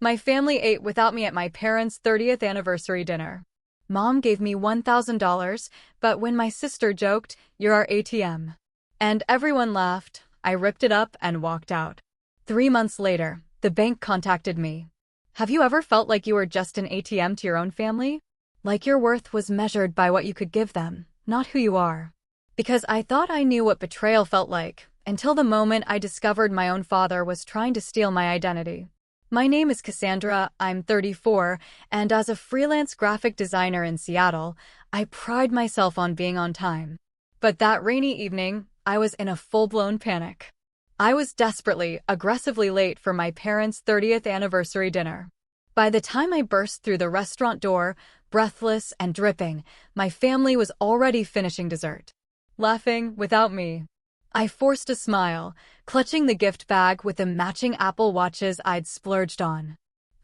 My family ate without me at my parents' 30th anniversary dinner. Mom gave me $1,000, but when my sister joked, "You're our ATM," and everyone laughed, I ripped it up and walked out. 3 months later, the bank contacted me. Have you ever felt like you were just an ATM to your own family? Like your worth was measured by what you could give them, not who you are. Because I thought I knew what betrayal felt like, until the moment I discovered my own father was trying to steal my identity. My name is Cassandra, I'm 34, and as a freelance graphic designer in Seattle, I pride myself on being on time. But that rainy evening, I was in a full-blown panic. I was desperately, aggressively late for my parents' 30th anniversary dinner. By the time I burst through the restaurant door, breathless and dripping, my family was already finishing dessert. Laughing without me. I forced a smile, clutching the gift bag with the matching Apple Watches I'd splurged on.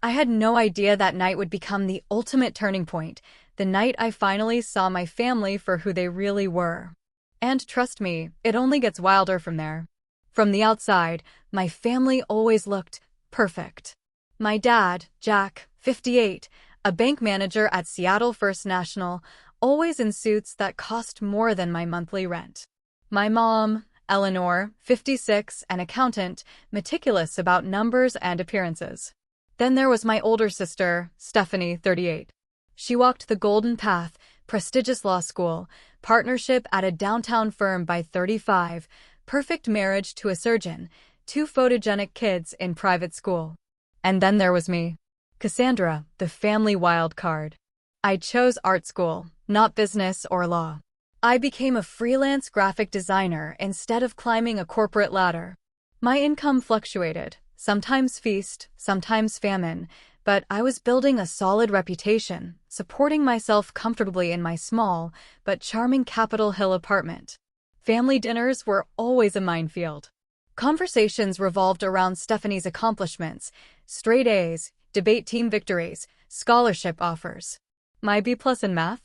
I had no idea that night would become the ultimate turning point, the night I finally saw my family for who they really were. And trust me, it only gets wilder from there. From the outside, my family always looked perfect. My dad, Jack, 58, a bank manager at Seattle First National, always in suits that cost more than my monthly rent. My mom, Eleanor, 56, an accountant, meticulous about numbers and appearances. Then there was my older sister, Stephanie, 38. She walked the golden path, prestigious law school, partnership at a downtown firm by 35, perfect marriage to a surgeon, 2 photogenic kids in private school. And then there was me, Cassandra, the family wild card. I chose art school, not business or law. I became a freelance graphic designer instead of climbing a corporate ladder. My income fluctuated, sometimes feast, sometimes famine, but I was building a solid reputation, supporting myself comfortably in my small but charming Capitol Hill apartment. Family dinners were always a minefield. Conversations revolved around Stephanie's accomplishments, straight A's, debate team victories, scholarship offers. My B+ in math?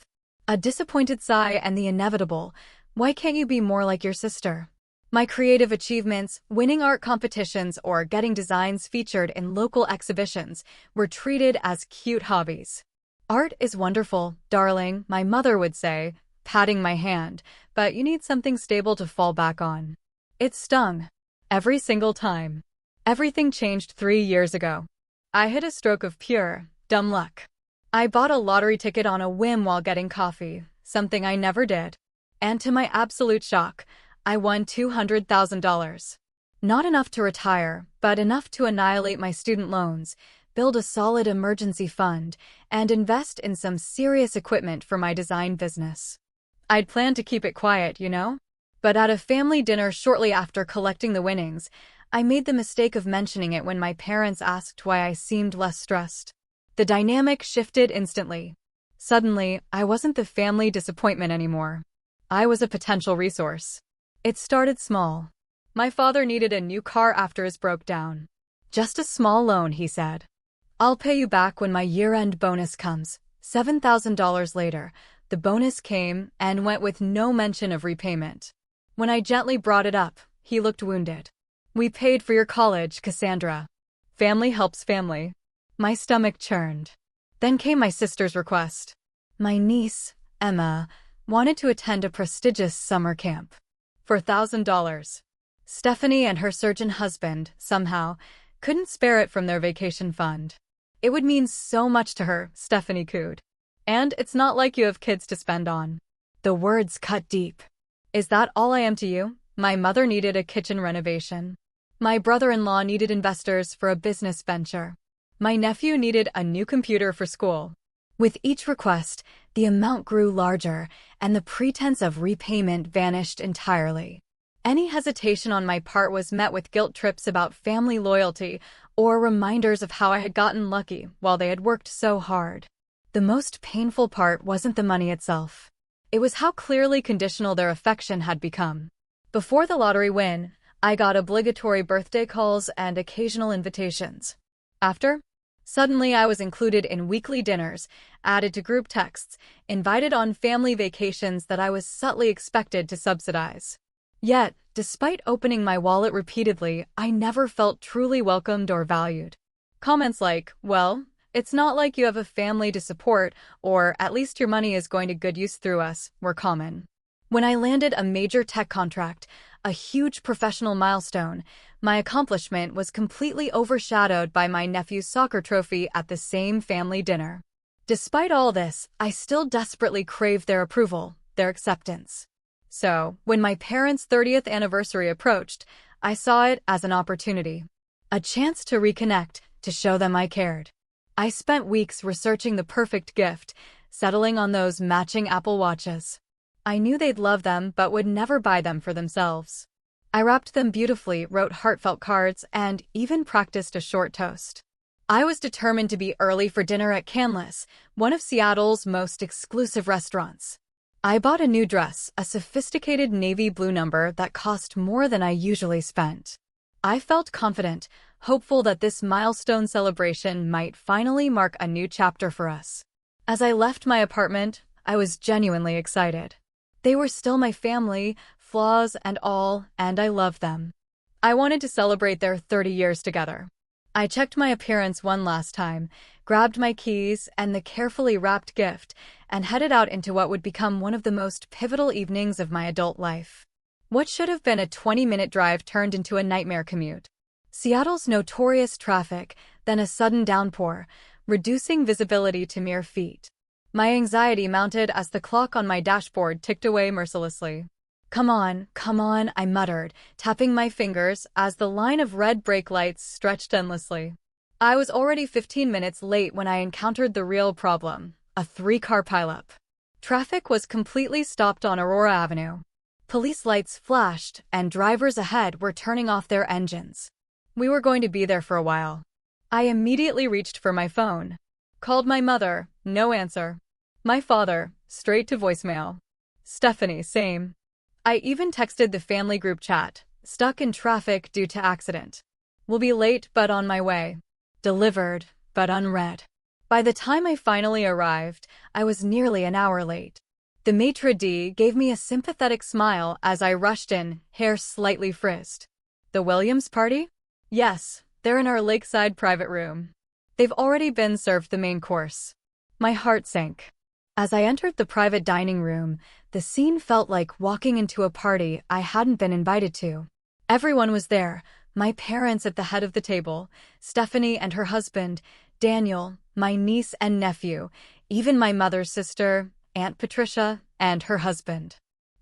A disappointed sigh and the inevitable, "Why can't you be more like your sister?" My creative achievements, winning art competitions or getting designs featured in local exhibitions, were treated as cute hobbies. "Art is wonderful, darling," my mother would say, patting my hand, "but you need something stable to fall back on." It stung. Every single time. Everything changed 3 years ago. I hit a stroke of pure, dumb luck. I bought a lottery ticket on a whim while getting coffee, something I never did. And to my absolute shock, I won $200,000. Not enough to retire, but enough to annihilate my student loans, build a solid emergency fund, and invest in some serious equipment for my design business. I'd planned to keep it quiet, you know? But at a family dinner shortly after collecting the winnings, I made the mistake of mentioning it when my parents asked why I seemed less stressed. The dynamic shifted instantly. Suddenly, I wasn't the family disappointment anymore. I was a potential resource. It started small. My father needed a new car after his broke down. "Just a small loan," he said. "I'll pay you back when my year-end bonus comes." $7,000 later, the bonus came and went with no mention of repayment. When I gently brought it up, he looked wounded. "We paid for your college, Cassandra. Family helps family." My stomach churned. Then came my sister's request. My niece, Emma, wanted to attend a prestigious summer camp. For $1,000. Stephanie and her surgeon husband, somehow, couldn't spare it from their vacation fund. "It would mean so much to her," Stephanie cooed. "And it's not like you have kids to spend on." The words cut deep. "Is that all I am to you?" My mother needed a kitchen renovation. My brother-in-law needed investors for a business venture. My nephew needed a new computer for school. With each request, the amount grew larger, and the pretense of repayment vanished entirely. Any hesitation on my part was met with guilt trips about family loyalty or reminders of how I had gotten lucky while they had worked so hard. The most painful part wasn't the money itself. It was how clearly conditional their affection had become. Before the lottery win, I got obligatory birthday calls and occasional invitations. After, suddenly I was included in weekly dinners, added to group texts, invited on family vacations that I was subtly expected to subsidize. Yet, despite opening my wallet repeatedly, I never felt truly welcomed or valued. Comments like, well, it's not like you have a family to support, or at least your money is going to good use through us, were common. When I landed a major tech contract, a huge professional milestone, my accomplishment was completely overshadowed by my nephew's soccer trophy at the same family dinner. Despite all this, I still desperately craved their approval, their acceptance. So, when my parents' 30th anniversary approached, I saw it as an opportunity. A chance to reconnect, to show them I cared. I spent weeks researching the perfect gift, settling on those matching Apple Watches. I knew they'd love them but would never buy them for themselves. I wrapped them beautifully, wrote heartfelt cards, and even practiced a short toast. I was determined to be early for dinner at Canlis, one of Seattle's most exclusive restaurants. I bought a new dress, a sophisticated navy blue number that cost more than I usually spent. I felt confident, hopeful that this milestone celebration might finally mark a new chapter for us. As I left my apartment, I was genuinely excited. They were still my family, flaws and all, and I loved them. I wanted to celebrate their 30 years together. I checked my appearance one last time, grabbed my keys and the carefully wrapped gift, and headed out into what would become one of the most pivotal evenings of my adult life. What should have been a 20-minute drive turned into a nightmare commute. Seattle's notorious traffic, then a sudden downpour, reducing visibility to mere feet. My anxiety mounted as the clock on my dashboard ticked away mercilessly. Come on, I muttered, tapping my fingers as the line of red brake lights stretched endlessly. I was already 15 minutes late when I encountered the real problem, a 3-car pileup. Traffic was completely stopped on Aurora Avenue. Police lights flashed, and drivers ahead were turning off their engines. We were going to be there for a while. I immediately reached for my phone. Called my mother, no answer. My father, straight to voicemail. Stephanie, same. I even texted the family group chat, stuck in traffic due to accident. Will be late but on my way. Delivered, but unread. By the time I finally arrived, I was nearly an hour late. The maitre d' gave me a sympathetic smile as I rushed in, hair slightly frizzed. The Williams party? Yes, they're in our lakeside private room. They've already been served the main course. My heart sank. As I entered the private dining room, the scene felt like walking into a party I hadn't been invited to. Everyone was there, my parents at the head of the table, Stephanie and her husband, Daniel, my niece and nephew, even my mother's sister, Aunt Patricia, and her husband.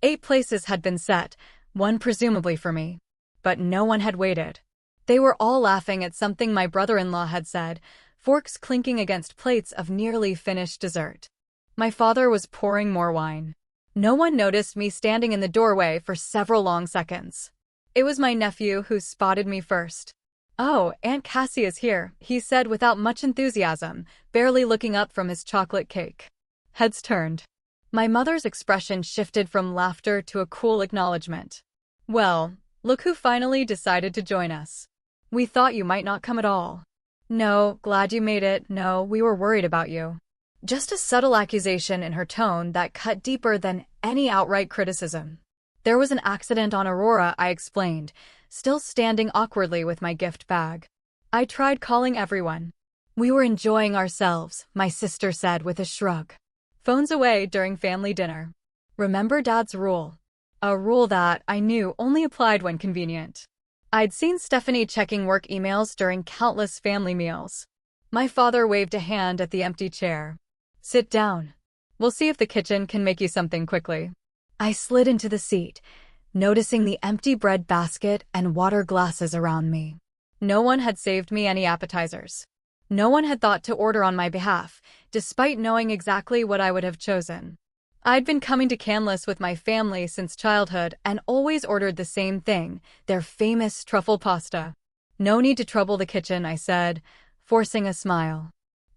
8 places had been set, one presumably for me. But no one had waited. They were all laughing at something my brother-in-law had said, forks clinking against plates of nearly finished dessert. My father was pouring more wine. No one noticed me standing in the doorway for several long seconds. It was my nephew who spotted me first. "Oh, Aunt Cassie is here," he said without much enthusiasm, barely looking up from his chocolate cake. Heads turned. My mother's expression shifted from laughter to a cool acknowledgement. "Well, look who finally decided to join us. We thought you might not come at all." "No, glad you made it. No, we were worried about you." Just a subtle accusation in her tone that cut deeper than any outright criticism. "There was an accident on Aurora," I explained, still standing awkwardly with my gift bag. "I tried calling everyone." "We were enjoying ourselves," my sister said with a shrug. "Phones away during family dinner. Remember Dad's rule." A rule that, I knew, only applied when convenient. I'd seen Stephanie checking work emails during countless family meals. My father waved a hand at the empty chair. "Sit down. We'll see if the kitchen can make you something quickly." I slid into the seat, noticing the empty bread basket and water glasses around me. No one had saved me any appetizers. No one had thought to order on my behalf, despite knowing exactly what I would have chosen. I'd been coming to Canlis with my family since childhood and always ordered the same thing, their famous truffle pasta. "No need to trouble the kitchen," I said, forcing a smile.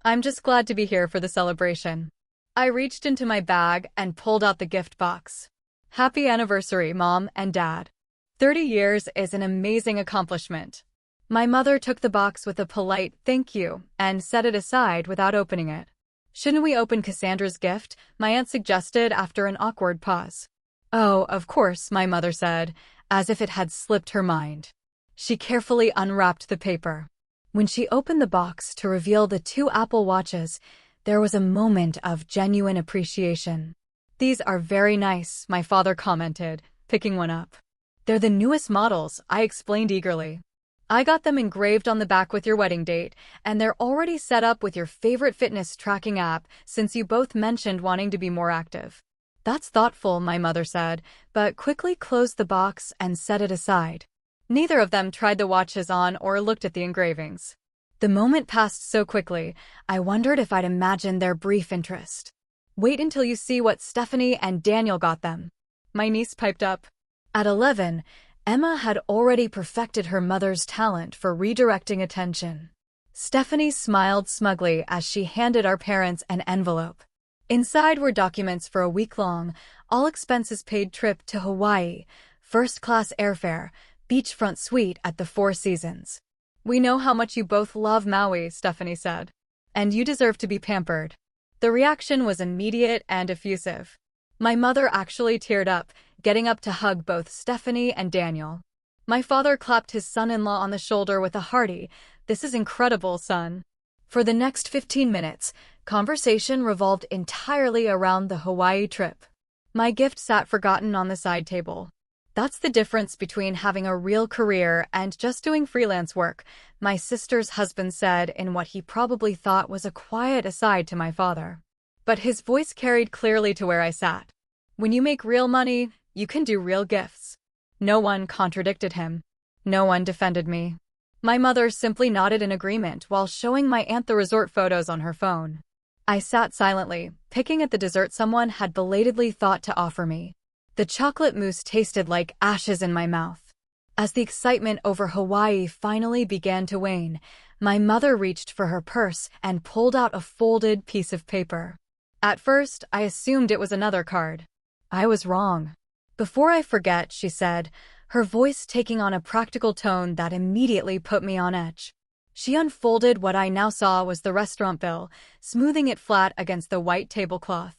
"I'm just glad to be here for the celebration." I reached into my bag and pulled out the gift box. "Happy anniversary, Mom and Dad. 30 years is an amazing accomplishment." My mother took the box with a polite "thank you" and set it aside without opening it. "Shouldn't we open Cassandra's gift?" my aunt suggested after an awkward pause. "Oh, of course," my mother said, as if it had slipped her mind. She carefully unwrapped the paper. When she opened the box to reveal the 2 Apple Watches, there was a moment of genuine appreciation. "These are very nice," my father commented, picking one up. "They're the newest models," I explained eagerly. "I got them engraved on the back with your wedding date, and they're already set up with your favorite fitness tracking app since you both mentioned wanting to be more active." "That's thoughtful," my mother said, but quickly closed the box and set it aside. Neither of them tried the watches on or looked at the engravings. The moment passed so quickly, I wondered if I'd imagined their brief interest. "Wait until you see what Stephanie and Daniel got them," my niece piped up. At 11, Emma had already perfected her mother's talent for redirecting attention. Stephanie smiled smugly as she handed our parents an envelope. Inside were documents for a week-long, all-expenses-paid trip to Hawaii, first-class airfare, beachfront suite at the Four Seasons. "We know how much you both love Maui," Stephanie said. "And you deserve to be pampered." The reaction was immediate and effusive. My mother actually teared up, getting up to hug both Stephanie and Daniel. My father clapped his son-in-law on the shoulder with a hearty, "This is incredible, son." For the next 15 minutes, conversation revolved entirely around the Hawaii trip. My gift sat forgotten on the side table. "That's the difference between having a real career and just doing freelance work," my sister's husband said in what he probably thought was a quiet aside to my father. But his voice carried clearly to where I sat. "When you make real money, you can do real gifts." No one contradicted him. No one defended me. My mother simply nodded in agreement while showing my aunt the resort photos on her phone. I sat silently, picking at the dessert someone had belatedly thought to offer me. The chocolate mousse tasted like ashes in my mouth. As the excitement over Hawaii finally began to wane, my mother reached for her purse and pulled out a folded piece of paper. At first, I assumed it was another card. I was wrong. "Before I forget," she said, her voice taking on a practical tone that immediately put me on edge. She unfolded what I now saw was the restaurant bill, smoothing it flat against the white tablecloth.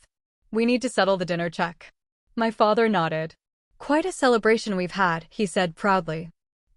"We need to settle the dinner check." My father nodded. "Quite a celebration we've had," he said proudly.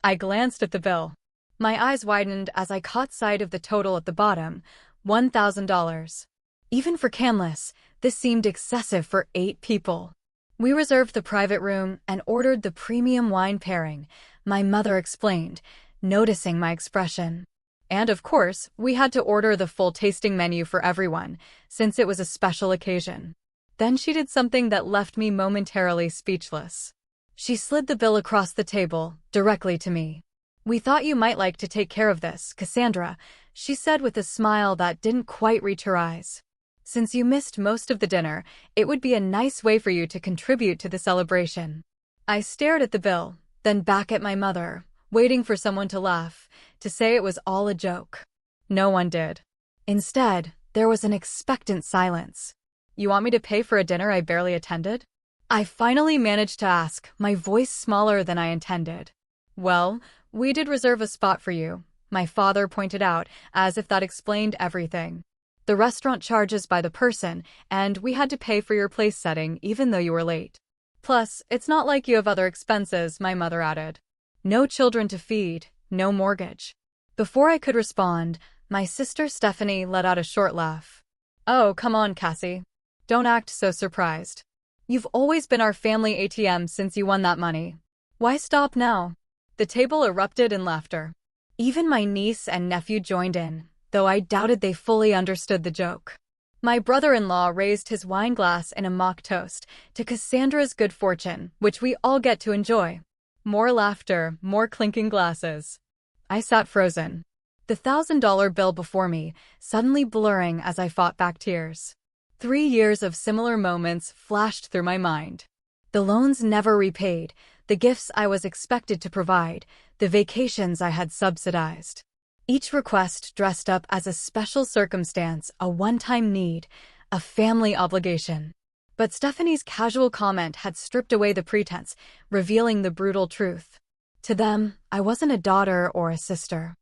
I glanced at the bill. My eyes widened as I caught sight of the total at the bottom, $1,000. Even for Canlis, this seemed excessive for 8 people. "We reserved the private room and ordered the premium wine pairing," my mother explained, noticing my expression. "And of course, we had to order the full tasting menu for everyone, since it was a special occasion." Then she did something that left me momentarily speechless. She slid the bill across the table, directly to me. "We thought you might like to take care of this, Cassandra," she said with a smile that didn't quite reach her eyes. "Since you missed most of the dinner, it would be a nice way for you to contribute to the celebration." I stared at the bill, then back at my mother, waiting for someone to laugh, to say it was all a joke. No one did. Instead, there was an expectant silence. "You want me to pay for a dinner I barely attended?" I finally managed to ask, my voice smaller than I intended. "Well, we did reserve a spot for you," my father pointed out, as if that explained everything. "The restaurant charges by the person, and we had to pay for your place setting even though you were late. Plus, it's not like you have other expenses," my mother added. "No children to feed, no mortgage." Before I could respond, my sister Stephanie let out a short laugh. "Oh, come on, Cassie. Don't act so surprised. You've always been our family ATM since you won that money. Why stop now?" The table erupted in laughter. Even my niece and nephew joined in, though I doubted they fully understood the joke. My brother-in-law raised his wine glass in a mock toast to Cassandra's good fortune, which we all get to enjoy. More laughter, more clinking glasses. I sat frozen. The $1,000 bill before me, suddenly blurring as I fought back tears. 3 years of similar moments flashed through my mind. The loans never repaid, the gifts I was expected to provide, the vacations I had subsidized. Each request dressed up as a special circumstance, a one-time need, a family obligation. But Stephanie's casual comment had stripped away the pretense, revealing the brutal truth. To them, I wasn't a daughter or a sister.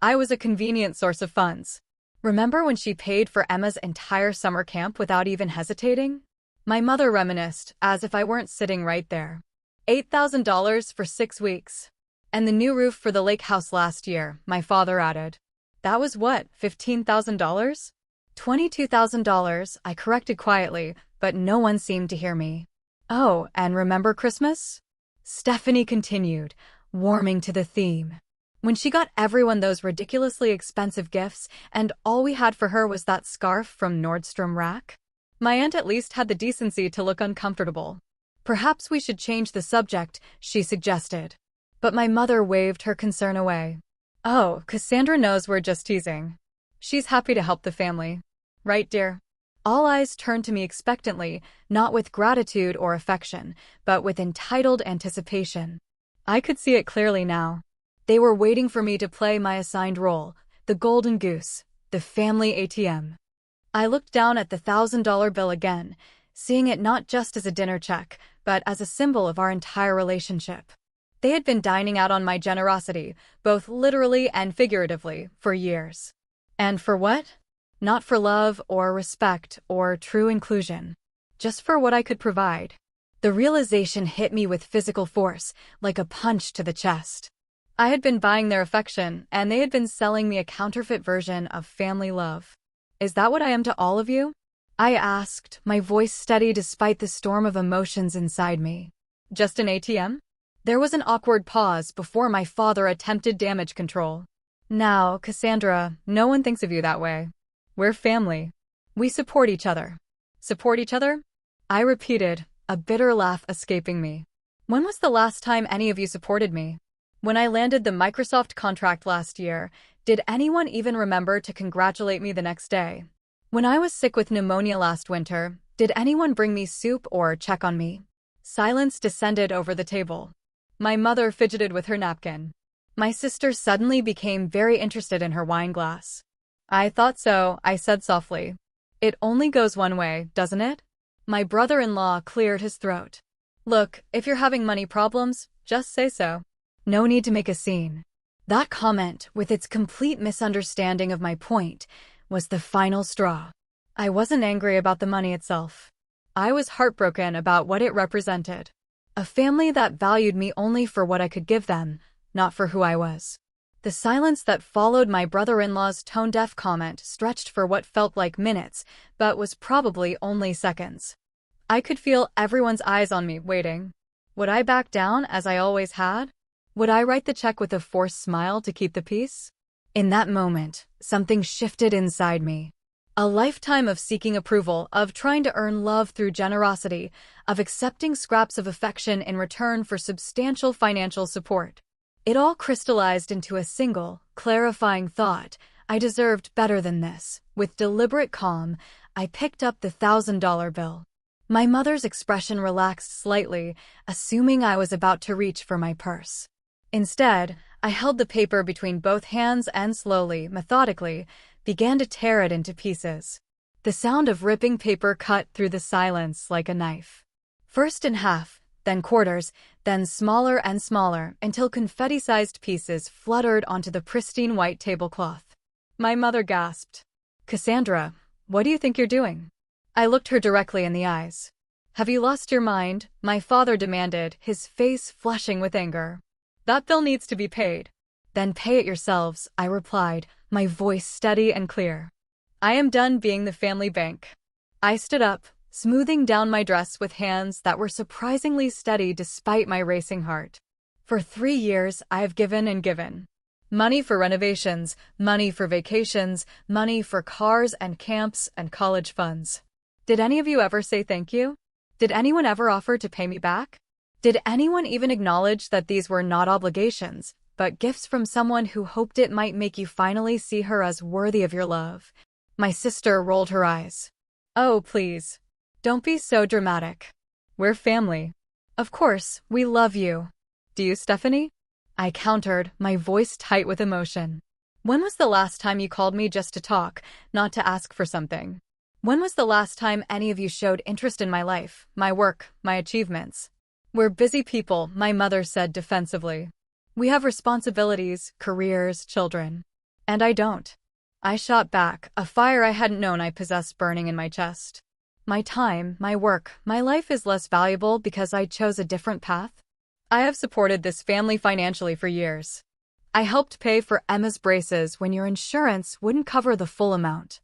I was a convenient source of funds. "Remember when she paid for Emma's entire summer camp without even hesitating?" My mother reminisced, as if I weren't sitting right there. $8,000 for 6 weeks. "And the new roof for the lake house last year," my father added. That was what, $15,000? $22,000, I corrected quietly, but no one seemed to hear me. Oh, and remember Christmas? Stephanie continued, warming to the theme. When she got everyone those ridiculously expensive gifts, and all we had for her was that scarf from Nordstrom Rack? My aunt at least had the decency to look uncomfortable. Perhaps we should change the subject, she suggested. But my mother waved her concern away. Oh, Cassandra knows we're just teasing. She's happy to help the family. Right, dear? All eyes turned to me expectantly, not with gratitude or affection, but with entitled anticipation. I could see it clearly now. They were waiting for me to play my assigned role, the golden goose, the family ATM. I looked down at the $1,000 bill again, seeing it not just as a dinner check, but as a symbol of our entire relationship. They had been dining out on my generosity, both literally and figuratively, for years. And for what? Not for love or respect or true inclusion. Just for what I could provide. The realization hit me with physical force, like a punch to the chest. I had been buying their affection, and they had been selling me a counterfeit version of family love. Is that what I am to all of you? I asked, my voice steady despite the storm of emotions inside me. Just an ATM? There was an awkward pause before my father attempted damage control. Now, Cassandra, no one thinks of you that way. We're family. We support each other. Support each other? I repeated, a bitter laugh escaping me. When was the last time any of you supported me? When I landed the Microsoft contract last year, did anyone even remember to congratulate me the next day? When I was sick with pneumonia last winter, did anyone bring me soup or check on me? Silence descended over the table. My mother fidgeted with her napkin. My sister suddenly became very interested in her wine glass. I thought so, I said softly. It only goes one way, doesn't it? My brother-in-law cleared his throat. Look, if you're having money problems, just say so. No need to make a scene. That comment, with its complete misunderstanding of my point, was the final straw. I wasn't angry about the money itself. I was heartbroken about what it represented. A family that valued me only for what I could give them, not for who I was. The silence that followed my brother-in-law's tone-deaf comment stretched for what felt like minutes, but was probably only seconds. I could feel everyone's eyes on me, waiting. Would I back down as I always had? Would I write the check with a forced smile to keep the peace? In that moment, something shifted inside me. A lifetime of seeking approval, of trying to earn love through generosity, of accepting scraps of affection in return for substantial financial support. It all crystallized into a single, clarifying thought. I deserved better than this. With deliberate calm, I picked up the $1,000 bill. My mother's expression relaxed slightly, assuming I was about to reach for my purse. Instead, I held the paper between both hands and slowly, methodically, began to tear it into pieces. The sound of ripping paper cut through the silence like a knife. First in half, then quarters, then smaller and smaller, until confetti-sized pieces fluttered onto the pristine white tablecloth. My mother gasped. Cassandra, what do you think you're doing? I looked her directly in the eyes. Have you lost your mind? My father demanded, his face flushing with anger. That bill needs to be paid. Then pay it yourselves, I replied, my voice steady and clear. I am done being the family bank. I stood up, smoothing down my dress with hands that were surprisingly steady despite my racing heart. For 3 years, I have given and given. Money for renovations, money for vacations, money for cars and camps and college funds. Did any of you ever say thank you? Did anyone ever offer to pay me back? Did anyone even acknowledge that these were not obligations, but gifts from someone who hoped it might make you finally see her as worthy of your love? My sister rolled her eyes. Oh, please. Don't be so dramatic. We're family. Of course, we love you. Do you, Stephanie? I countered, my voice tight with emotion. When was the last time you called me just to talk, not to ask for something? When was the last time any of you showed interest in my life, my work, my achievements? We're busy people, my mother said defensively. We have responsibilities, careers, children. And I don't. I shot back, a fire I hadn't known I possessed burning in my chest. My time, my work, my life is less valuable because I chose a different path? I have supported this family financially for years. I helped pay for Emma's braces when your insurance wouldn't cover the full amount.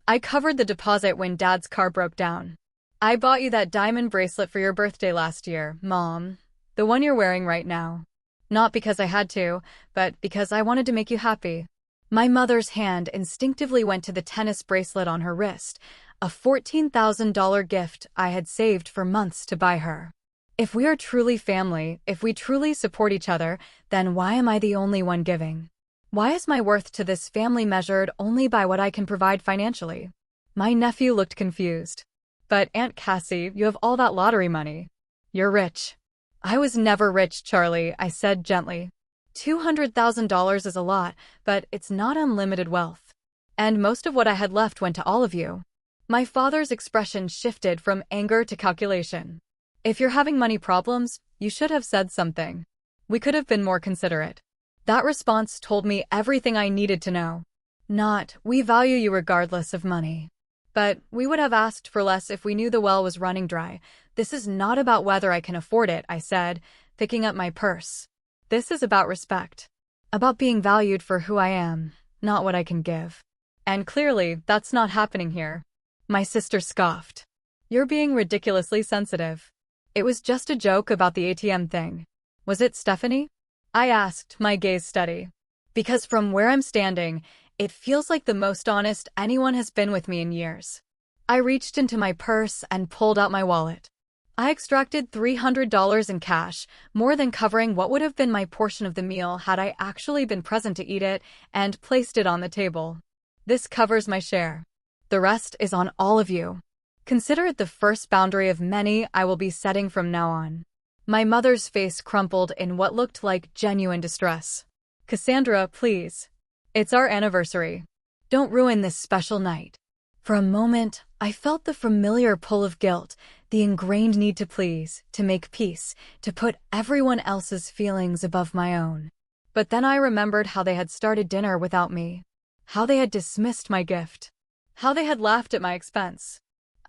I covered the deposit when Dad's car broke down. I bought you that diamond bracelet for your birthday last year, Mom. The one you're wearing right now. Not because I had to, but because I wanted to make you happy. My mother's hand instinctively went to the tennis bracelet on her wrist, a $14,000 gift I had saved for months to buy her. If we are truly family, if we truly support each other, then why am I the only one giving? Why is my worth to this family measured only by what I can provide financially? My nephew looked confused. But Aunt Cassie, you have all that lottery money. You're rich. I was never rich, Charlie, I said gently. $200,000 is a lot, but it's not unlimited wealth. And most of what I had left went to all of you. My father's expression shifted from anger to calculation. If you're having money problems, you should have said something. We could have been more considerate. That response told me everything I needed to know. Not, we value you regardless of money. But we would have asked for less if we knew the well was running dry. This is not about whether I can afford it, I said, picking up my purse. This is about respect. About being valued for who I am, not what I can give. And clearly, that's not happening here. My sister scoffed. You're being ridiculously sensitive. It was just a joke about the ATM thing. Was it, Stephanie? I asked, my gaze steady. Because from where I'm standing, it feels like the most honest anyone has been with me in years. I reached into my purse and pulled out my wallet. I extracted $300 in cash, more than covering what would have been my portion of the meal had I actually been present to eat it, and placed it on the table. This covers my share. The rest is on all of you. Consider it the first boundary of many I will be setting from now on. My mother's face crumpled in what looked like genuine distress. Cassandra, please. It's our anniversary. Don't ruin this special night. For a moment, I felt the familiar pull of guilt, the ingrained need to please, to make peace, to put everyone else's feelings above my own. But then I remembered how they had started dinner without me. How they had dismissed my gift. How they had laughed at my expense.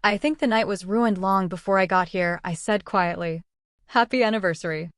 I think the night was ruined long before I got here, I said quietly. Happy anniversary.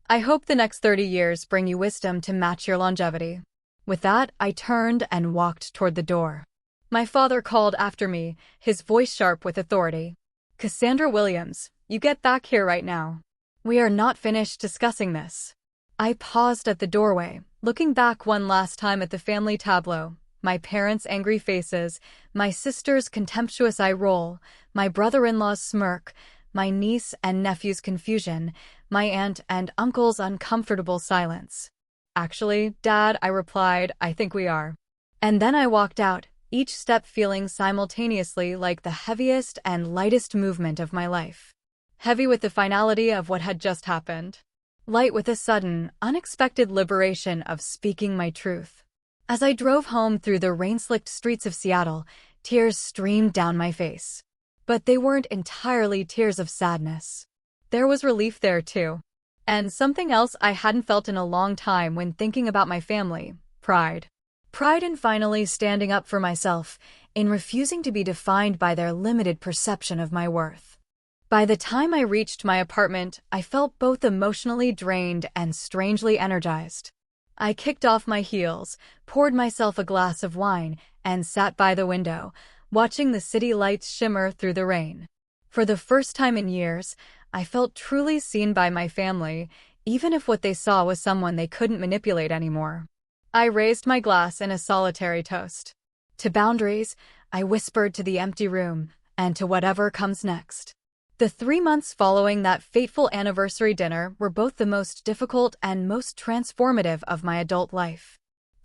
I hope the next 30 years bring you wisdom to match your longevity. With that, I turned and walked toward the door. My father called after me, his voice sharp with authority. Cassandra Williams, you get back here right now. We are not finished discussing this. I paused at the doorway, looking back one last time at the family tableau, my parents' angry faces, my sister's contemptuous eye roll, my brother-in-law's smirk, my niece and nephew's confusion, my aunt and uncle's uncomfortable silence. Actually, Dad, I replied, I think we are. And then I walked out, each step feeling simultaneously like the heaviest and lightest movement of my life. Heavy with the finality of what had just happened. Light with a sudden, unexpected liberation of speaking my truth. As I drove home through the rain-slicked streets of Seattle, tears streamed down my face. But they weren't entirely tears of sadness. There was relief there too. And something else I hadn't felt in a long time when thinking about my family, pride. Pride in finally standing up for myself, in refusing to be defined by their limited perception of my worth. By the time I reached my apartment, I felt both emotionally drained and strangely energized. I kicked off my heels, poured myself a glass of wine, and sat by the window, watching the city lights shimmer through the rain. For the first time in years, I felt truly seen by my family, even if what they saw was someone they couldn't manipulate anymore. I raised my glass in a solitary toast. To boundaries, I whispered to the empty room, and to whatever comes next. The 3 months following that fateful anniversary dinner were both the most difficult and most transformative of my adult life.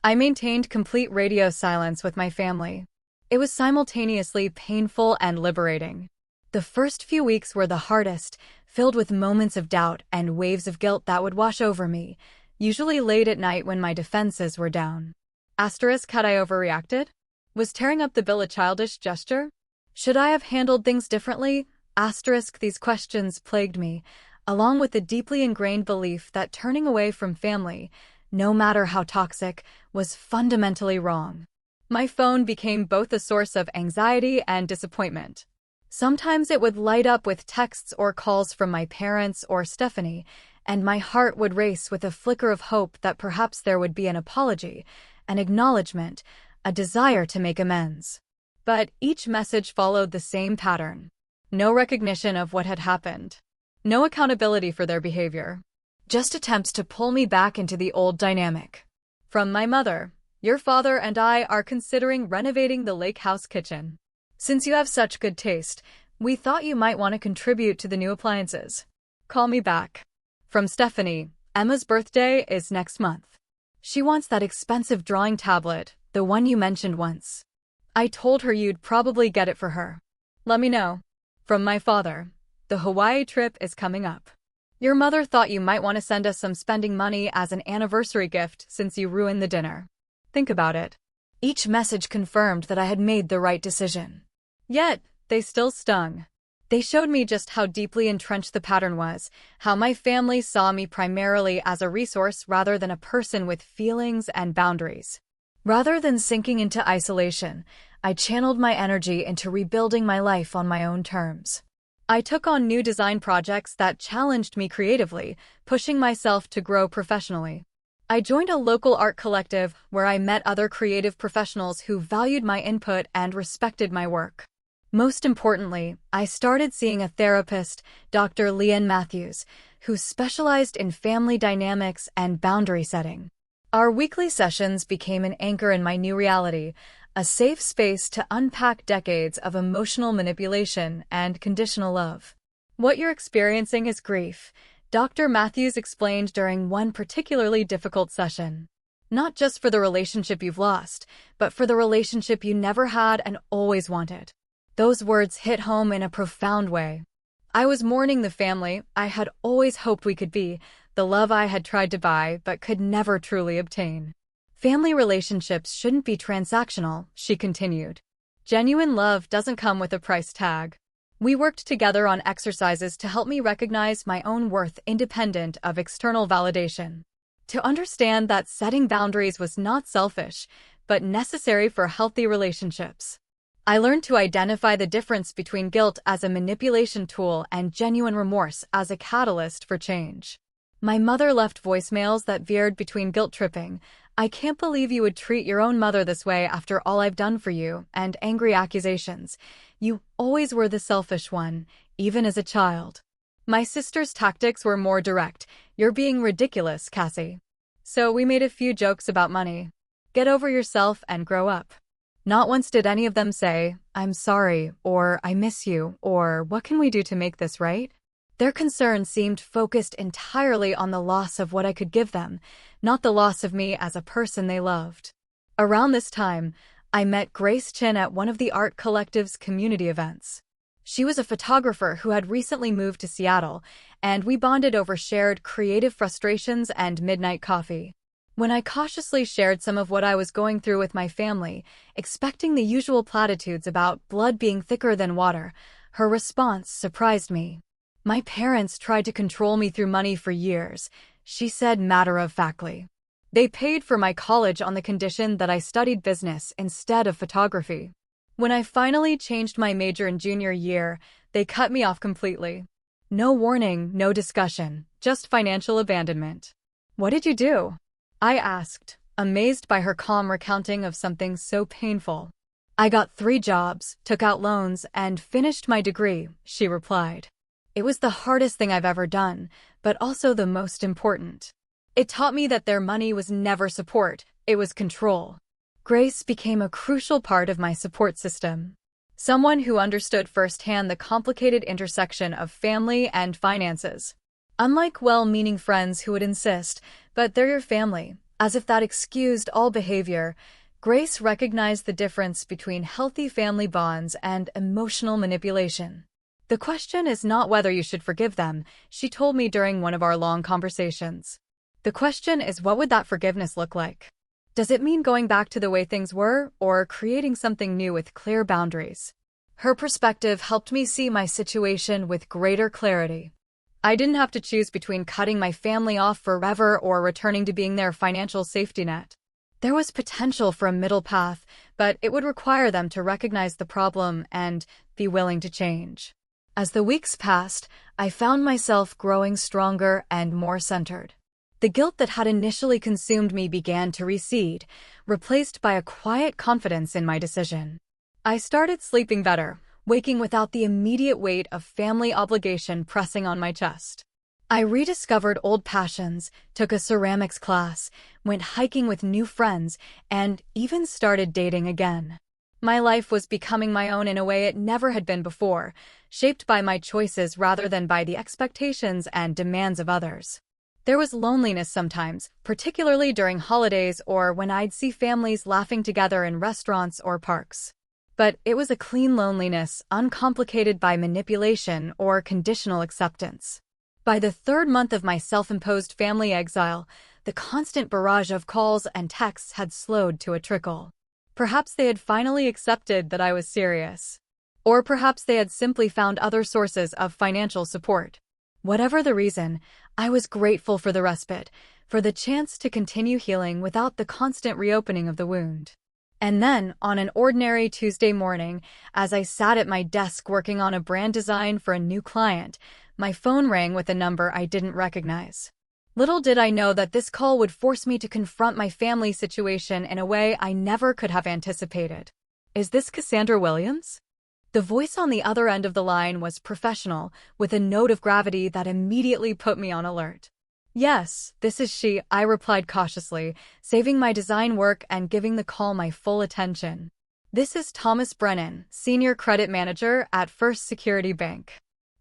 I maintained complete radio silence with my family. It was simultaneously painful and liberating. The first few weeks were the hardest, filled with moments of doubt and waves of guilt that would wash over me, usually late at night when my defenses were down. Asterisk, had I overreacted? Was tearing up the bill a childish gesture? Should I have handled things differently? Asterisk, these questions plagued me, along with the deeply ingrained belief that turning away from family, no matter how toxic, was fundamentally wrong. My phone became both a source of anxiety and disappointment. Sometimes it would light up with texts or calls from my parents or Stephanie, and my heart would race with a flicker of hope that perhaps there would be an apology, an acknowledgement, a desire to make amends. But each message followed the same pattern. No recognition of what had happened. No accountability for their behavior. Just attempts to pull me back into the old dynamic. From my mother, your father and I are considering renovating the lake house kitchen. Since you have such good taste, we thought you might want to contribute to the new appliances. Call me back. From Stephanie, Emma's birthday is next month. She wants that expensive drawing tablet, the one you mentioned once. I told her you'd probably get it for her. Let me know. From my father, the Hawaii trip is coming up. Your mother thought you might want to send us some spending money as an anniversary gift since you ruined the dinner. Think about it. Each message confirmed that I had made the right decision. Yet, they still stung. They showed me just how deeply entrenched the pattern was, how my family saw me primarily as a resource rather than a person with feelings and boundaries. Rather than sinking into isolation, I channeled my energy into rebuilding my life on my own terms. I took on new design projects that challenged me creatively, pushing myself to grow professionally. I joined a local art collective where I met other creative professionals who valued my input and respected my work. Most importantly, I started seeing a therapist, Dr. Leanne Matthews, who specialized in family dynamics and boundary setting. Our weekly sessions became an anchor in my new reality, a safe space to unpack decades of emotional manipulation and conditional love. What you're experiencing is grief, Dr. Matthews explained during one particularly difficult session. Not just for the relationship you've lost, but for the relationship you never had and always wanted. Those words hit home in a profound way. I was mourning the family I had always hoped we could be, the love I had tried to buy but could never truly obtain. Family relationships shouldn't be transactional, she continued. Genuine love doesn't come with a price tag. We worked together on exercises to help me recognize my own worth independent of external validation. To understand that setting boundaries was not selfish, but necessary for healthy relationships. I learned to identify the difference between guilt as a manipulation tool and genuine remorse as a catalyst for change. My mother left voicemails that veered between guilt-tripping, "I can't believe you would treat your own mother this way after all I've done for you," and angry accusations. "You always were the selfish one, even as a child." My sister's tactics were more direct. "You're being ridiculous, Cassie." So we made a few jokes about money. "Get over yourself and grow up." Not once did any of them say, "I'm sorry," or "I miss you," or "What can we do to make this right?" Their concern seemed focused entirely on the loss of what I could give them, not the loss of me as a person they loved. Around this time, I met Grace Chin at one of the art collective's community events. She was a photographer who had recently moved to Seattle, and we bonded over shared creative frustrations and midnight coffee. When I cautiously shared some of what I was going through with my family, expecting the usual platitudes about blood being thicker than water, her response surprised me. "My parents tried to control me through money for years," she said matter-of-factly. "They paid for my college on the condition that I studied business instead of photography. When I finally changed my major in junior year, they cut me off completely. No warning, no discussion, just financial abandonment." "What did you do?" I asked, amazed by her calm recounting of something so painful. "I got 3 jobs, took out loans, and finished my degree," she replied. "It was the hardest thing I've ever done, but also the most important. It taught me that their money was never support, it was control." Grace became a crucial part of my support system. Someone who understood firsthand the complicated intersection of family and finances. Unlike well-meaning friends who would insist, "But they're your family," as if that excused all behavior, Grace recognized the difference between healthy family bonds and emotional manipulation. "The question is not whether you should forgive them," she told me during one of our long conversations. "The question is, what would that forgiveness look like? Does it mean going back to the way things were, or creating something new with clear boundaries?" Her perspective helped me see my situation with greater clarity. I didn't have to choose between cutting my family off forever or returning to being their financial safety net. There was potential for a middle path, but it would require them to recognize the problem and be willing to change. As the weeks passed, I found myself growing stronger and more centered. The guilt that had initially consumed me began to recede, replaced by a quiet confidence in my decision. I started sleeping better, waking without the immediate weight of family obligation pressing on my chest. I rediscovered old passions, took a ceramics class, went hiking with new friends, and even started dating again. My life was becoming my own in a way it never had been before, shaped by my choices rather than by the expectations and demands of others. There was loneliness sometimes, particularly during holidays or when I'd see families laughing together in restaurants or parks. But it was a clean loneliness, uncomplicated by manipulation or conditional acceptance. By the third month of my self-imposed family exile, the constant barrage of calls and texts had slowed to a trickle. Perhaps they had finally accepted that I was serious. Or perhaps they had simply found other sources of financial support. Whatever the reason, I was grateful for the respite, for the chance to continue healing without the constant reopening of the wound. And then, on an ordinary Tuesday morning, as I sat at my desk working on a brand design for a new client, my phone rang with a number I didn't recognize. Little did I know that this call would force me to confront my family situation in a way I never could have anticipated. "Is this Cassandra Williams?" The voice on the other end of the line was professional, with a note of gravity that immediately put me on alert. "Yes, this is she," I replied cautiously, saving my design work and giving the call my full attention. "This is Thomas Brennan, Senior Credit Manager at First Security Bank.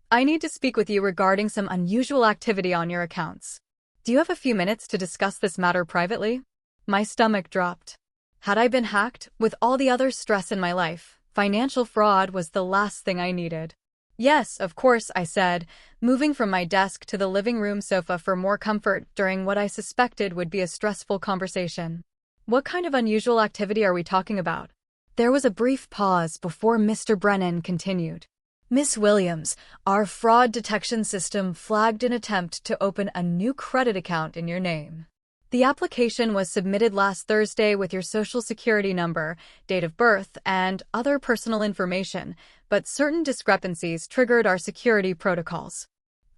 I need to speak with you regarding some unusual activity on your accounts. Do you have a few minutes to discuss this matter privately?" My stomach dropped. Had I been hacked? With all the other stress in my life, financial fraud was the last thing I needed. "Yes, of course," I said, moving from my desk to the living room sofa for more comfort during what I suspected would be a stressful conversation. "What kind of unusual activity are we talking about?" There was a brief pause before Mr. Brennan continued. "Miss Williams, our fraud detection system flagged an attempt to open a new credit account in your name. The application was submitted last Thursday with your social security number, date of birth, and other personal information, but certain discrepancies triggered our security protocols."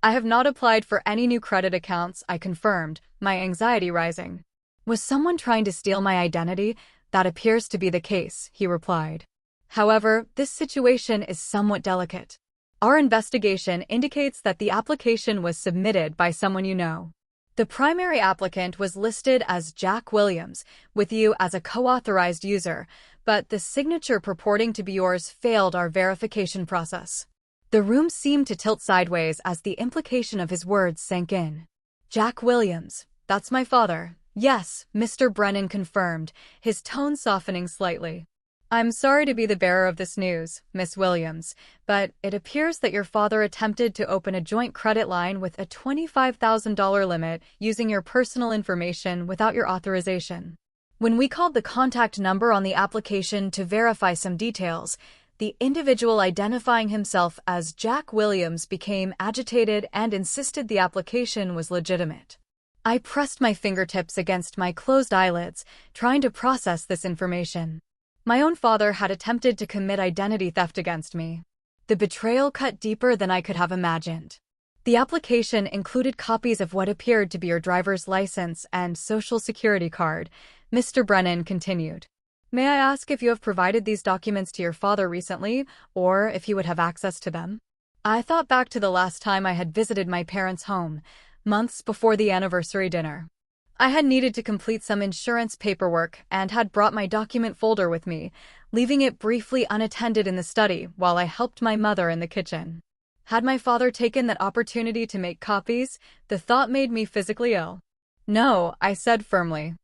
"I have not applied for any new credit accounts," I confirmed, my anxiety rising. "Was someone trying to steal my identity?" "That appears to be the case," he replied. "However, this situation is somewhat delicate. Our investigation indicates that the application was submitted by someone you know. The primary applicant was listed as Jack Williams, with you as a co-authorized user, but the signature purporting to be yours failed our verification process." The room seemed to tilt sideways as the implication of his words sank in. "Jack Williams, that's my father." "Yes," Mr. Brennan confirmed, his tone softening slightly. "I'm sorry to be the bearer of this news, Miss Williams, but it appears that your father attempted to open a joint credit line with a $25,000 limit using your personal information without your authorization. When we called the contact number on the application to verify some details, the individual identifying himself as Jack Williams became agitated and insisted the application was legitimate." I pressed my fingertips against my closed eyelids, trying to process this information. My own father had attempted to commit identity theft against me. The betrayal cut deeper than I could have imagined. The application included copies of what appeared to be your driver's license and social security card, Mr. Brennan continued. "May I ask if you have provided these documents to your father recently, or if he would have access to them?" I thought back to the last time I had visited my parents' home, months before the anniversary dinner. I had needed to complete some insurance paperwork and had brought my document folder with me, leaving it briefly unattended in the study while I helped my mother in the kitchen. Had my father taken that opportunity to make copies? The thought made me physically ill. "No," I said firmly.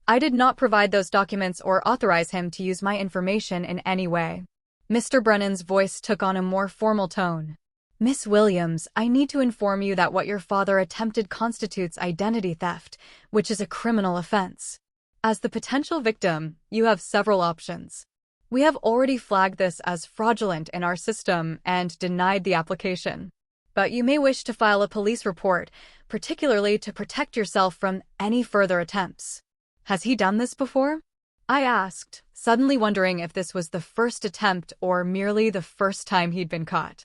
"I did not provide those documents or authorize him to use my information in any way." Mr. Brennan's voice took on a more formal tone. "Miss Williams, I need to inform you that what your father attempted constitutes identity theft, which is a criminal offense. As the potential victim, you have several options. We have already flagged this as fraudulent in our system and denied the application. But you may wish to file a police report, particularly to protect yourself from any further attempts." "Has he done this before?" I asked, suddenly wondering if this was the first attempt or merely the first time he'd been caught.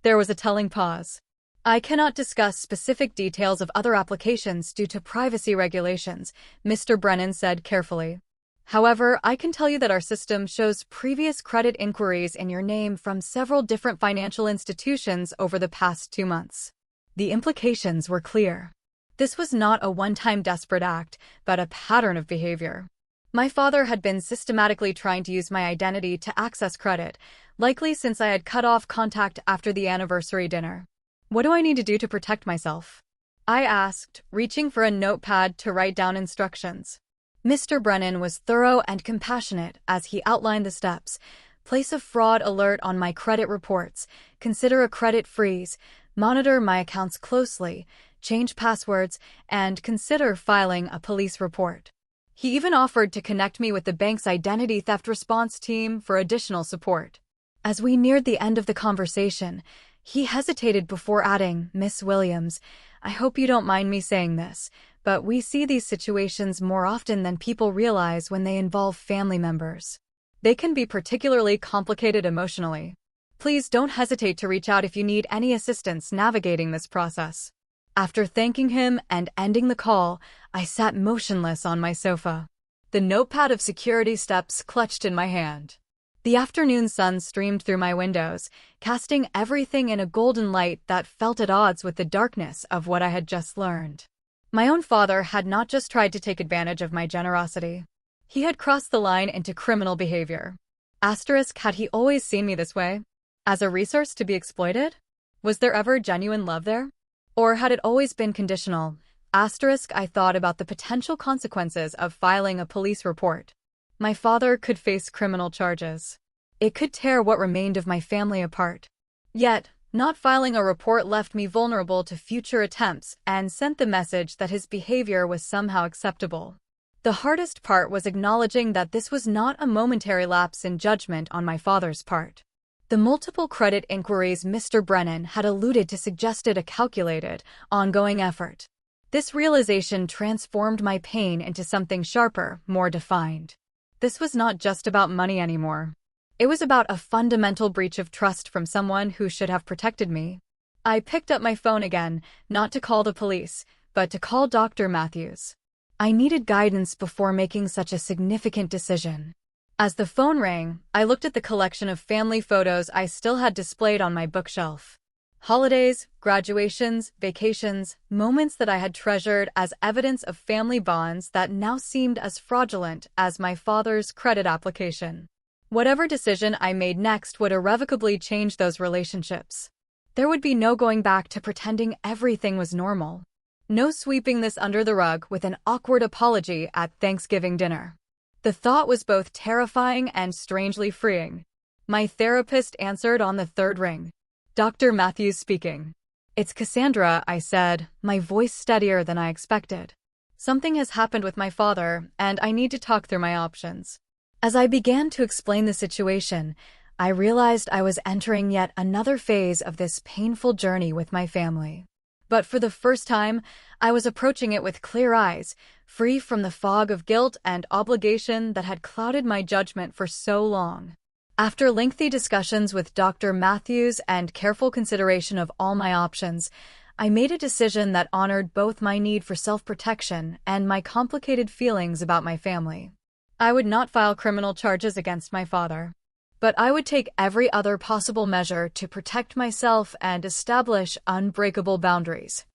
There was a telling pause. I cannot discuss specific details of other applications due to privacy regulations, Mr. Brennan said carefully. However, I can tell you that our system shows previous credit inquiries in your name from several different financial institutions over the past 2 months. The implications were clear. This was not a one-time desperate act, but a pattern of behavior. My father had been systematically trying to use my identity to access credit, likely since I had cut off contact after the anniversary dinner. What do I need to do to protect myself? I asked, reaching for a notepad to write down instructions. Mr. Brennan was thorough and compassionate as he outlined the steps. Place a fraud alert on my credit reports, consider a credit freeze, monitor my accounts closely, change passwords, and consider filing a police report. He even offered to connect me with the bank's identity theft response team for additional support. As we neared the end of the conversation, he hesitated before adding, "Miss Williams, I hope you don't mind me saying this, but we see these situations more often than people realize when they involve family members. They can be particularly complicated emotionally. Please don't hesitate to reach out if you need any assistance navigating this process." After thanking him and ending the call, I sat motionless on my sofa. The notepad of security steps clutched in my hand. The afternoon sun streamed through my windows, casting everything in a golden light that felt at odds with the darkness of what I had just learned. My own father had not just tried to take advantage of my generosity. He had crossed the line into criminal behavior. Asterisk, had he always seen me this way? As a resource to be exploited? Was there ever genuine love there? Or had it always been conditional? Asterisk, I thought about the potential consequences of filing a police report. My father could face criminal charges. It could tear what remained of my family apart. Yet, not filing a report left me vulnerable to future attempts and sent the message that his behavior was somehow acceptable. The hardest part was acknowledging that this was not a momentary lapse in judgment on my father's part. The multiple credit inquiries Mr. Brennan had alluded to suggested a calculated, ongoing effort. This realization transformed my pain into something sharper, more defined. This was not just about money anymore. It was about a fundamental breach of trust from someone who should have protected me. I picked up my phone again, not to call the police, but to call Dr. Matthews. I needed guidance before making such a significant decision. As the phone rang, I looked at the collection of family photos I still had displayed on my bookshelf. Holidays, graduations, vacations, moments that I had treasured as evidence of family bonds that now seemed as fraudulent as my father's credit application. Whatever decision I made next would irrevocably change those relationships. There would be no going back to pretending everything was normal. No sweeping this under the rug with an awkward apology at Thanksgiving dinner. The thought was both terrifying and strangely freeing. My therapist answered on the third ring. "Dr. Matthews speaking." "It's Cassandra," I said, my voice steadier than I expected. "Something has happened with my father, and I need to talk through my options." As I began to explain the situation, I realized I was entering yet another phase of this painful journey with my family. But for the first time, I was approaching it with clear eyes, free from the fog of guilt and obligation that had clouded my judgment for so long. After lengthy discussions with Dr. Matthews and careful consideration of all my options, I made a decision that honored both my need for self-protection and my complicated feelings about my family. I would not file criminal charges against my father, but I would take every other possible measure to protect myself and establish unbreakable boundaries.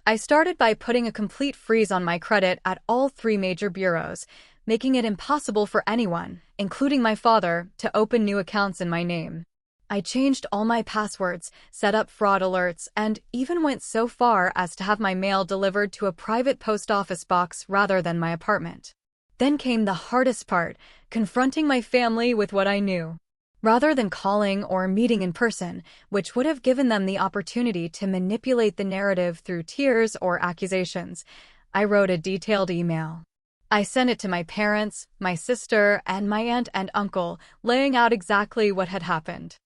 I started by putting a complete freeze on my credit at all 3 major bureaus, making it impossible for anyone, including my father, to open new accounts in my name. I changed all my passwords, set up fraud alerts, and even went so far as to have my mail delivered to a private post office box rather than my apartment. Then came the hardest part, confronting my family with what I knew. Rather than calling or meeting in person, which would have given them the opportunity to manipulate the narrative through tears or accusations, I wrote a detailed email. I sent it to my parents, my sister, and my aunt and uncle, laying out exactly what had happened.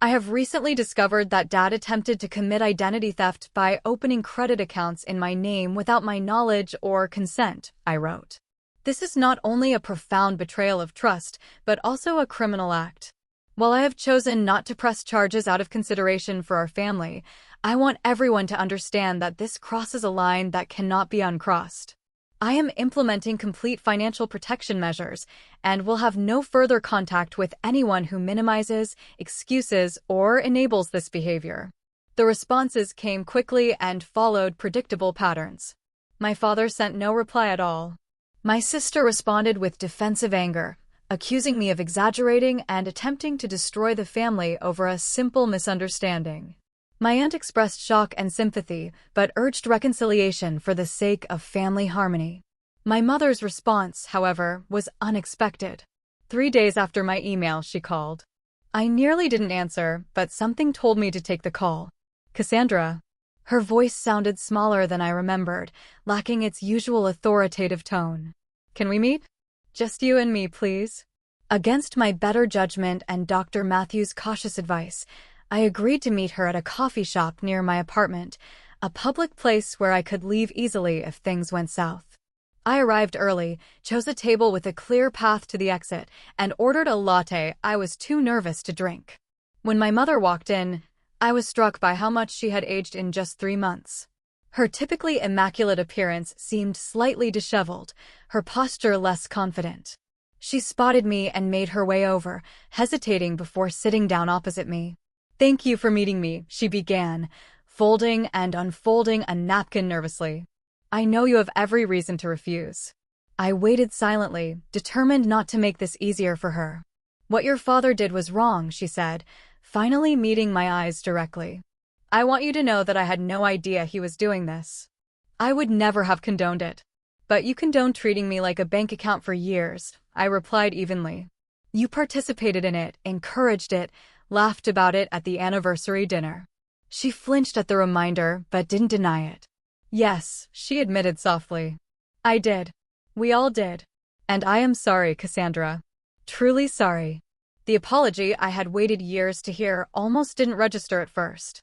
"I have recently discovered that Dad attempted to commit identity theft by opening credit accounts in my name without my knowledge or consent," I wrote. "This is not only a profound betrayal of trust, but also a criminal act. While I have chosen not to press charges out of consideration for our family, I want everyone to understand that this crosses a line that cannot be uncrossed. I am implementing complete financial protection measures and will have no further contact with anyone who minimizes, excuses, or enables this behavior. The responses came quickly and followed predictable patterns. My father sent no reply at all. My sister responded with defensive anger, accusing me of exaggerating and attempting to destroy the family over a simple misunderstanding. My aunt expressed shock and sympathy, but urged reconciliation for the sake of family harmony. My mother's response, however, was unexpected. 3 days after my email, she called. I nearly didn't answer, but something told me to take the call. Cassandra. Her voice sounded smaller than I remembered, lacking its usual authoritative tone. Can we meet? Just you and me, please. Against my better judgment and Dr. Matthews' cautious advice, I agreed to meet her at a coffee shop near my apartment, a public place where I could leave easily if things went south. I arrived early, chose a table with a clear path to the exit, and ordered a latte I was too nervous to drink. When my mother walked in, I was struck by how much she had aged in just 3 months. Her typically immaculate appearance seemed slightly disheveled, her posture less confident. She spotted me and made her way over, hesitating before sitting down opposite me. Thank you for meeting me, she began, folding and unfolding a napkin nervously. I know you have every reason to refuse. I waited silently, determined not to make this easier for her. What your father did was wrong, she said, finally meeting my eyes directly. I want you to know that I had no idea he was doing this. I would never have condoned it. But you condoned treating me like a bank account for years, I replied evenly. You participated in it, encouraged it, laughed about it at the anniversary dinner. She flinched at the reminder, but didn't deny it. Yes, she admitted softly. I did. We all did. And I am sorry, Cassandra. Truly sorry. The apology I had waited years to hear almost didn't register at first.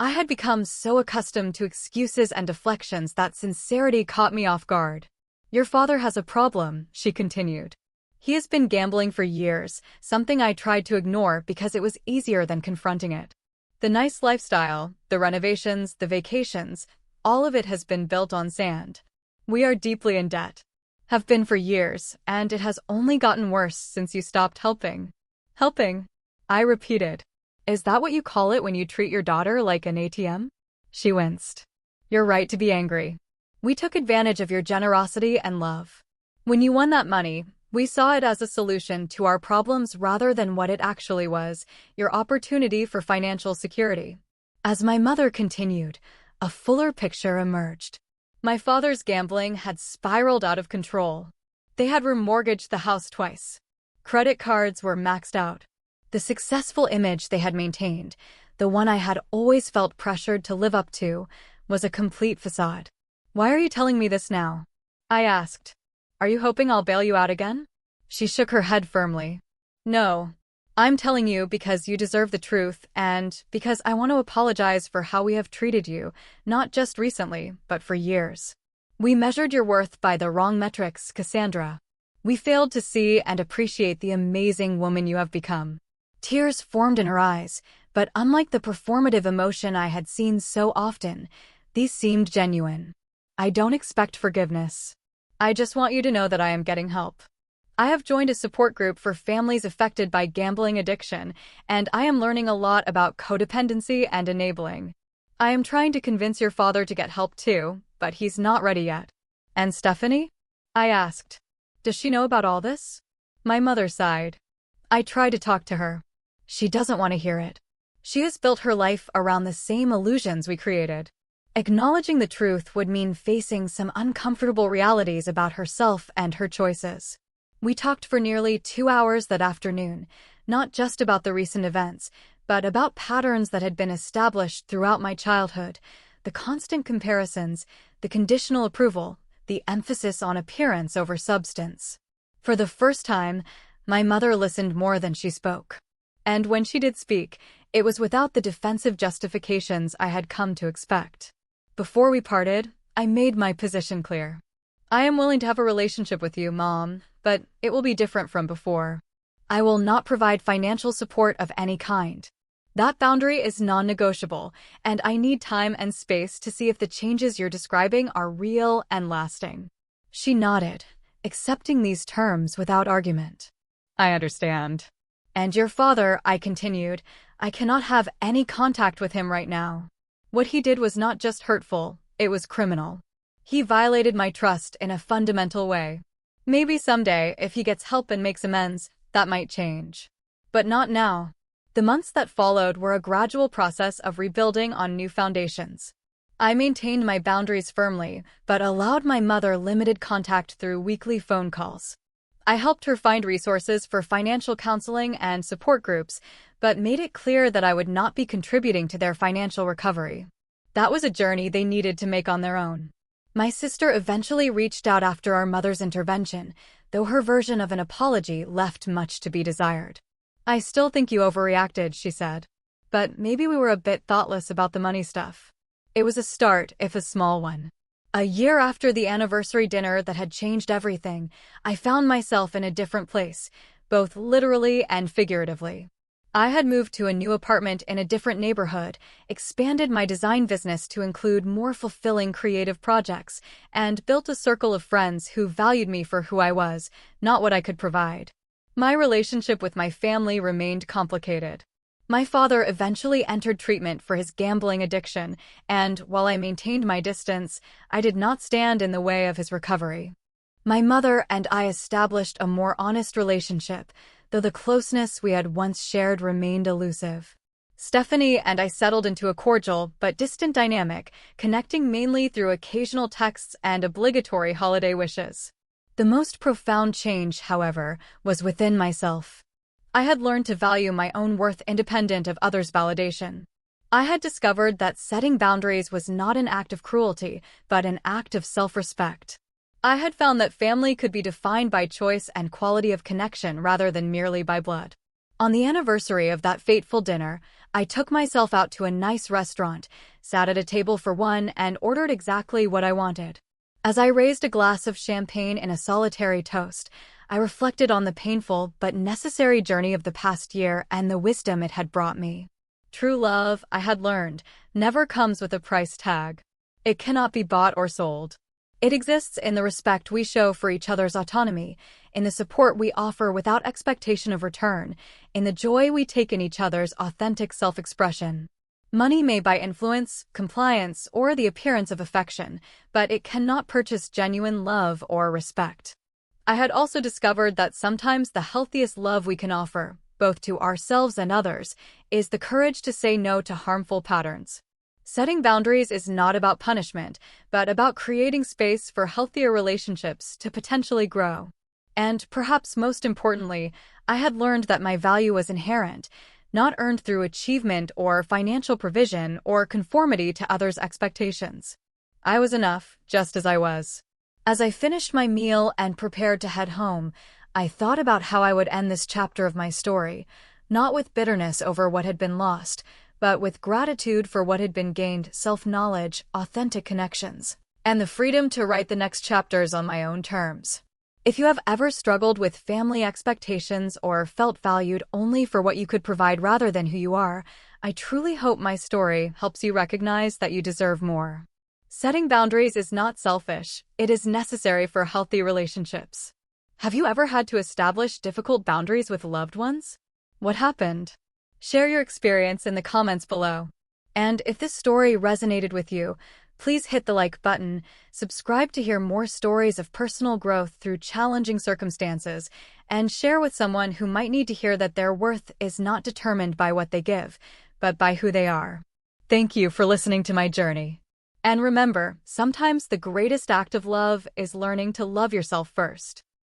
I had become so accustomed to excuses and deflections that sincerity caught me off guard. Your father has a problem, she continued. He has been gambling for years, something I tried to ignore because it was easier than confronting it. The nice lifestyle, the renovations, the vacations, all of it has been built on sand. We are deeply in debt. Have been for years, and it has only gotten worse since you stopped helping. Helping? I repeated. Is that what you call it when you treat your daughter like an ATM? She winced. You're right to be angry. We took advantage of your generosity and love. When you won that money, we saw it as a solution to our problems rather than what it actually was, your opportunity for financial security. As my mother continued, a fuller picture emerged. My father's gambling had spiraled out of control. They had remortgaged the house twice. Credit cards were maxed out. The successful image they had maintained, the one I had always felt pressured to live up to, was a complete facade. Why are you telling me this now? I asked. Are you hoping I'll bail you out again? She shook her head firmly. No. I'm telling you because you deserve the truth and because I want to apologize for how we have treated you, not just recently, but for years. We measured your worth by the wrong metrics, Cassandra. We failed to see and appreciate the amazing woman you have become. Tears formed in her eyes, but unlike the performative emotion I had seen so often, these seemed genuine. I don't expect forgiveness. I just want you to know that I am getting help. I have joined a support group for families affected by gambling addiction, and I am learning a lot about codependency and enabling. I am trying to convince your father to get help too, but he's not ready yet. And Stephanie? I asked. Does she know about all this? My mother sighed. I tried to talk to her. She doesn't want to hear it. She has built her life around the same illusions we created. Acknowledging the truth would mean facing some uncomfortable realities about herself and her choices. We talked for nearly 2 hours that afternoon, not just about the recent events, but about patterns that had been established throughout my childhood, the constant comparisons, the conditional approval, the emphasis on appearance over substance. For the first time, my mother listened more than she spoke. And when she did speak, it was without the defensive justifications I had come to expect. Before we parted, I made my position clear. I am willing to have a relationship with you, Mom, but it will be different from before. I will not provide financial support of any kind. That boundary is non-negotiable, and I need time and space to see if the changes you're describing are real and lasting. She nodded, accepting these terms without argument. I understand. And your father, I continued, I cannot have any contact with him right now. What he did was not just hurtful, it was criminal. He violated my trust in a fundamental way. Maybe someday, if he gets help and makes amends, that might change. But not now. The months that followed were a gradual process of rebuilding on new foundations. I maintained my boundaries firmly, but allowed my mother limited contact through weekly phone calls. I helped her find resources for financial counseling and support groups, but made it clear that I would not be contributing to their financial recovery. That was a journey they needed to make on their own. My sister eventually reached out after our mother's intervention, though her version of an apology left much to be desired. I still think you overreacted, she said. But maybe we were a bit thoughtless about the money stuff. It was a start, if a small one. A year after the anniversary dinner that had changed everything, I found myself in a different place, both literally and figuratively. I had moved to a new apartment in a different neighborhood, expanded my design business to include more fulfilling creative projects, and built a circle of friends who valued me for who I was, not what I could provide. My relationship with my family remained complicated. My father eventually entered treatment for his gambling addiction, and while I maintained my distance, I did not stand in the way of his recovery. My mother and I established a more honest relationship, though the closeness we had once shared remained elusive. Stephanie and I settled into a cordial but distant dynamic, connecting mainly through occasional texts and obligatory holiday wishes. The most profound change, however, was within myself. I had learned to value my own worth independent of others' validation. I had discovered that setting boundaries was not an act of cruelty, but an act of self-respect. I had found that family could be defined by choice and quality of connection rather than merely by blood. On the anniversary of that fateful dinner, I took myself out to a nice restaurant, sat at a table for one, and ordered exactly what I wanted. As I raised a glass of champagne in a solitary toast, I reflected on the painful but necessary journey of the past year and the wisdom it had brought me. True love, I had learned, never comes with a price tag. It cannot be bought or sold. It exists in the respect we show for each other's autonomy, in the support we offer without expectation of return, in the joy we take in each other's authentic self-expression. Money may buy influence, compliance, or the appearance of affection, but it cannot purchase genuine love or respect. I had also discovered that sometimes the healthiest love we can offer, both to ourselves and others, is the courage to say no to harmful patterns. Setting boundaries is not about punishment, but about creating space for healthier relationships to potentially grow. And perhaps most importantly, I had learned that my value was inherent, not earned through achievement or financial provision or conformity to others' expectations. I was enough, just as I was. As I finished my meal and prepared to head home, I thought about how I would end this chapter of my story, not with bitterness over what had been lost, but with gratitude for what had been gained, self-knowledge, authentic connections, and the freedom to write the next chapters on my own terms. If you have ever struggled with family expectations or felt valued only for what you could provide rather than who you are, I truly hope my story helps you recognize that you deserve more. Setting boundaries is not selfish, it is necessary for healthy relationships. Have you ever had to establish difficult boundaries with loved ones? What happened? Share your experience in the comments below. And if this story resonated with you, please hit the like button, subscribe to hear more stories of personal growth through challenging circumstances, and share with someone who might need to hear that their worth is not determined by what they give, but by who they are. Thank you for listening to my journey. And remember, sometimes the greatest act of love is learning to love yourself first.